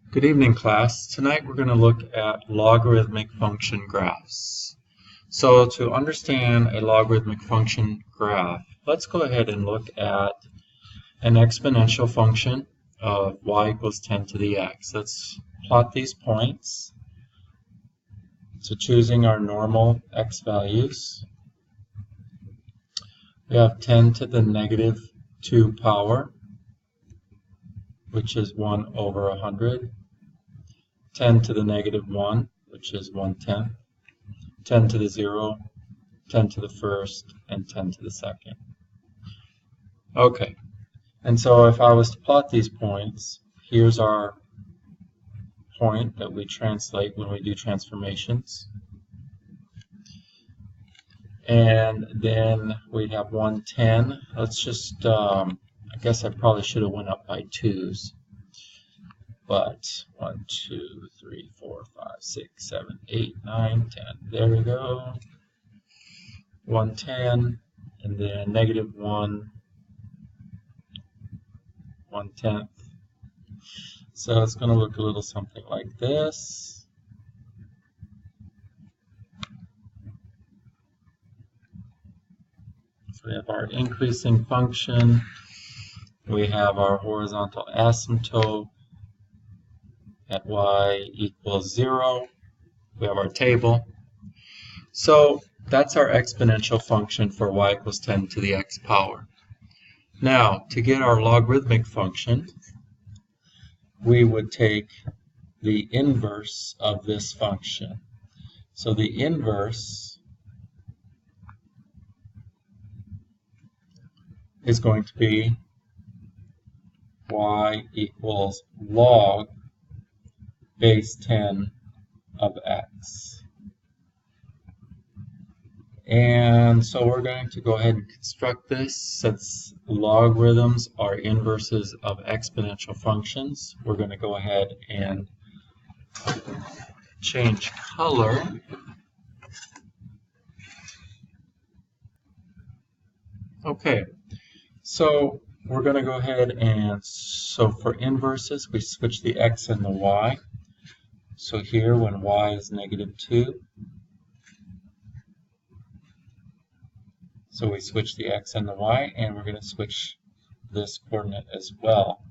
Good evening, class. Tonight we're going to look at logarithmic function graphs. So to understand a logarithmic function graph, let's go ahead and look at an exponential function of y equals 10 to the x. Let's plot these points. So choosing our normal x values, we have 10 to the negative 2 power, which is 1 over 100. 10 to the negative 1, which is 1/10, 10 to the 0, 10 to the first, and 10 to the second. Okay, and so if I was to plot these points, here's our point that we translate when we do transformations. And then we have 110. Let's just, I guess I probably should have went up by 2's. But 1, 2, 3, 4, 5, 6, 7, 8, 9, 10. There we go. 110, and then negative 1, 1/10. So it's going to look a little something like this. So we have our increasing function. We have our horizontal asymptote at y equals 0. We have our table. So that's our exponential function for y equals 10 to the x power. Now, to get our logarithmic function, we would take the inverse of this function. So the inverse is going to be y equals log base 10 of x. And so we're going to go ahead and construct this. Since logarithms are inverses of exponential functions, we're going to go ahead and change color. Okay, so we're going to go ahead and, so for inverses, we switch the x and the y. So here, when y is negative 2, so we switch the x and the y, and we're going to switch this coordinate as well.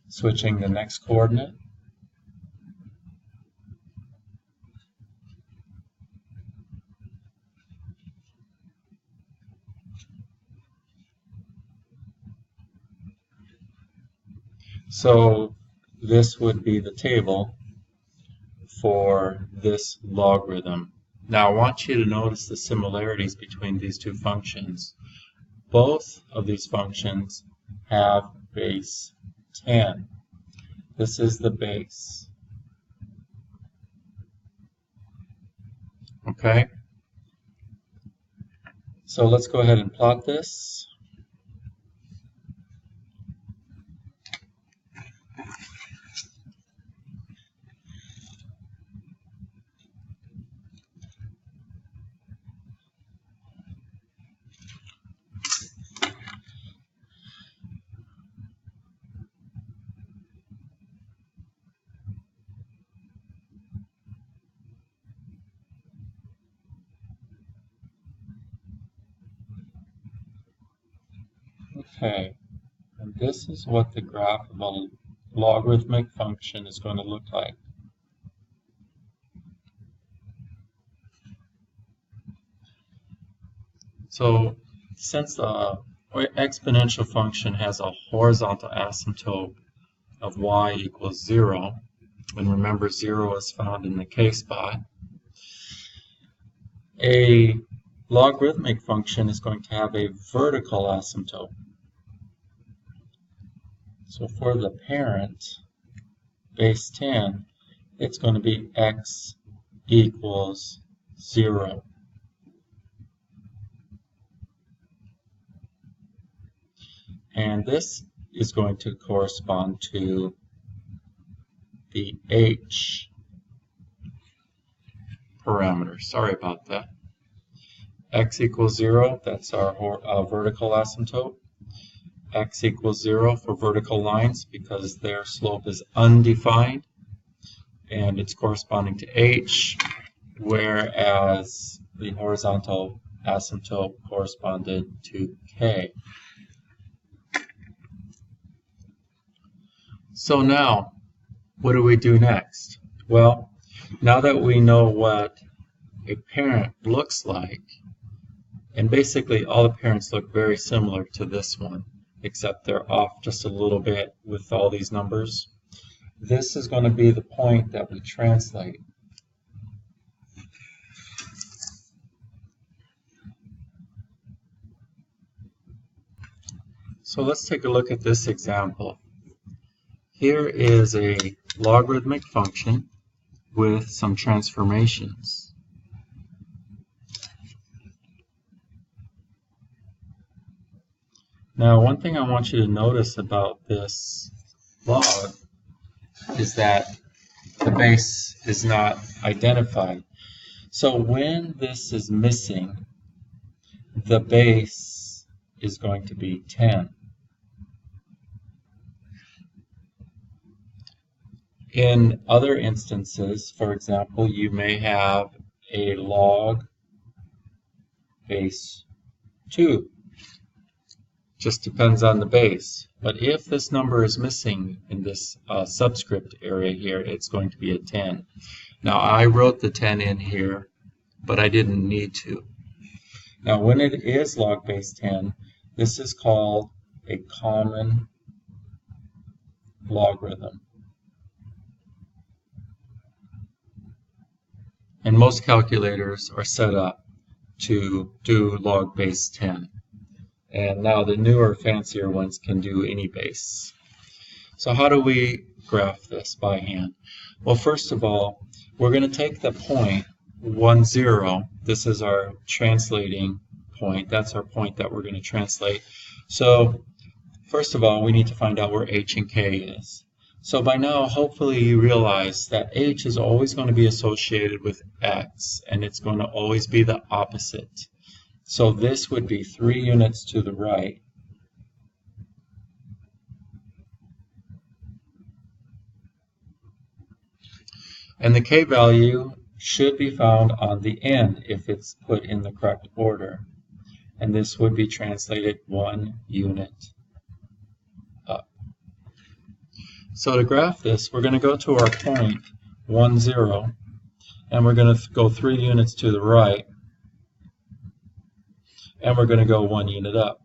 Switching the next coordinate. So this would be the table for this logarithm. Now I want you to notice the similarities between these two functions. Both of these functions have base 10. This is the base. Okay? So let's go ahead and plot this. Okay, and this is what the graph of a logarithmic function is going to look like. So since the exponential function has a horizontal asymptote of y equals 0, and remember 0 is found in the k-spot, a logarithmic function is going to have a vertical asymptote. So for the parent, base 10, it's going to be x equals 0. And this is going to correspond to the h parameter. Sorry about that. X equals 0, that's our vertical asymptote. x equals 0 for vertical lines because their slope is undefined and it's corresponding to h, whereas the horizontal asymptote corresponded to k. So now, what do we do next? Well, now that we know what a parent looks like, and basically all the parents look very similar to this one, except they're off just a little bit with all these numbers. This is going to be the point that we translate. So let's take a look at this example. Here is a logarithmic function with some transformations. Now, one thing I want you to notice about this log is that the base is not identified. So when this is missing, the base is going to be 10. In other instances, for example, you may have a log base 2. Just depends on the base. But if this number is missing in this subscript area here, it's going to be a 10. Now, I wrote the 10 in here, but I didn't need to. Now, when it is log base 10, this is called a common logarithm. And most calculators are set up to do log base 10. And now the newer, fancier ones can do any base. So how do we graph this by hand? Well, first of all, we're going to take the point 1, 0. This is our translating point. That's our point that we're going to translate. So first of all, we need to find out where h and k is. So by now, hopefully you realize that h is always going to be associated with x, and it's going to always be the opposite. So this would be 3 units to the right. And the k value should be found on the end if it's put in the correct order. And this would be translated 1 unit up. So to graph this, we're going to go to our point 1, 0, and we're going to go 3 units to the right, and we're going to go 1 unit up.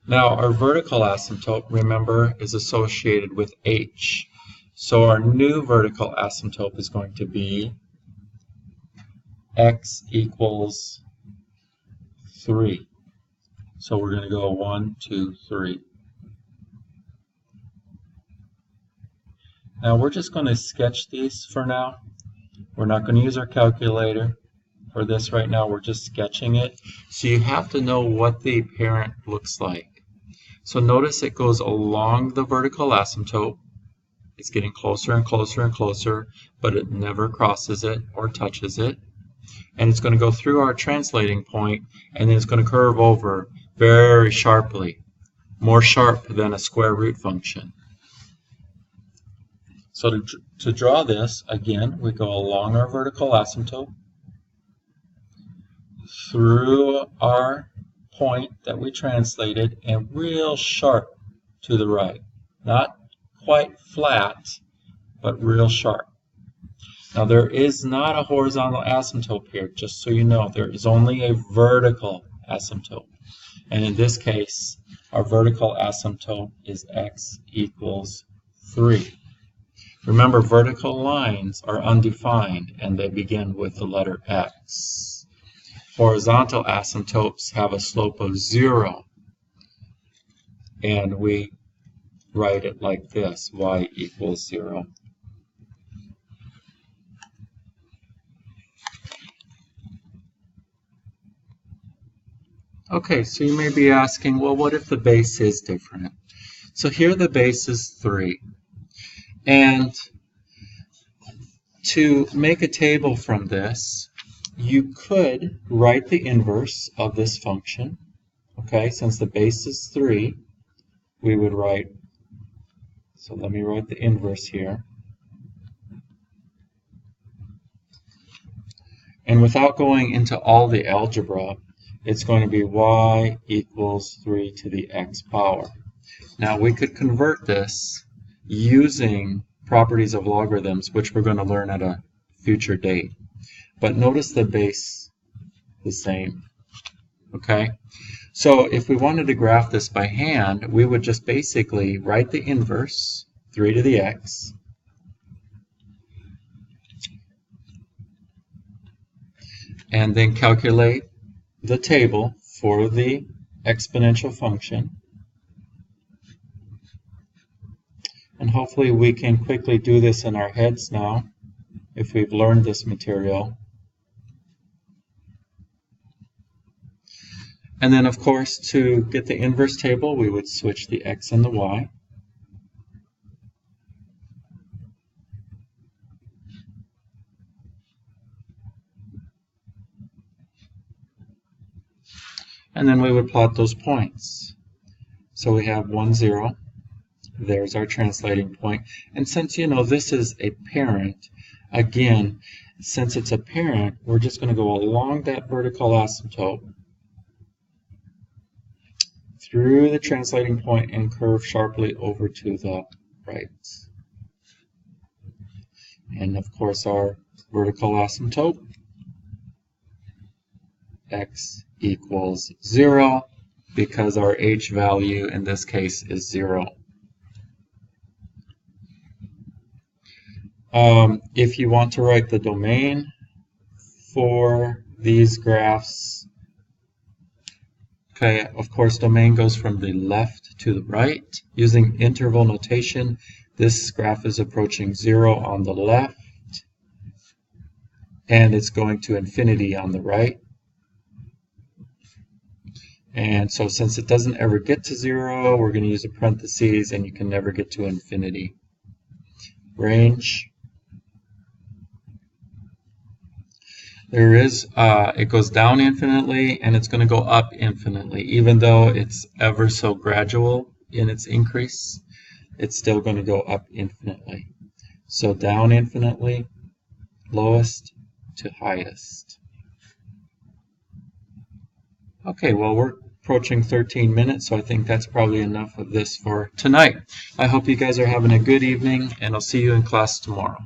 Now, our vertical asymptote, remember, is associated with h. So our new vertical asymptote is going to be x equals 3. So we're going to go 1, 2, 3. Now we're just going to sketch these for now. We're not going to use our calculator for this right now. We're just sketching it. So you have to know what the parent looks like. So notice it goes along the vertical asymptote. It's getting closer and closer and closer, but it never crosses it or touches it. And it's going to go through our translating point, and then it's going to curve over very sharply, more sharp than a square root function. So to draw this, again, we go along our vertical asymptote, through our point that we translated, and real sharp to the right. Not quite flat, but real sharp. Now there is not a horizontal asymptote here, just so you know. There is only a vertical asymptote. And in this case, our vertical asymptote is x equals 3. Remember, vertical lines are undefined, and they begin with the letter x. Horizontal asymptotes have a slope of 0, and we write it like this, y equals 0. Okay, so you may be asking, well, what if the base is different? So here the base is 3. And to make a table from this, you could write the inverse of this function, Okay, since the base is 3, we would write, so let me write the inverse here. And without going into all the algebra, it's going to be y equals 3 to the x power. Now we could convert this using properties of logarithms, which we're going to learn at a future date. But notice the base the same. Okay? So if we wanted to graph this by hand, we would just basically write the inverse, 3 to the x, and then calculate the table for the exponential function. And hopefully we can quickly do this in our heads now, if we've learned this material. And then, of course, to get the inverse table, we would switch the x and the y. And then we would plot those points. So we have 1, 0. There's our translating point. And since, you know, this is a parent, again, since it's a parent, we're just going to go along that vertical asymptote through the translating point and curve sharply over to the right. And of course our vertical asymptote, x equals 0, because our h value in this case is 0. If you want to write the domain for these graphs, okay, of course domain goes from the left to the right. Using interval notation, this graph is approaching 0 on the left, and it's going to infinity on the right. And so since it doesn't ever get to 0, we're going to use a parentheses, and you can never get to infinity. Range. There is, it goes down infinitely, and it's going to go up infinitely. Even though it's ever so gradual in its increase, it's still going to go up infinitely. So down infinitely, lowest to highest. Okay, well, we're approaching 13 minutes, so I think that's probably enough of this for tonight. I hope you guys are having a good evening, and I'll see you in class tomorrow.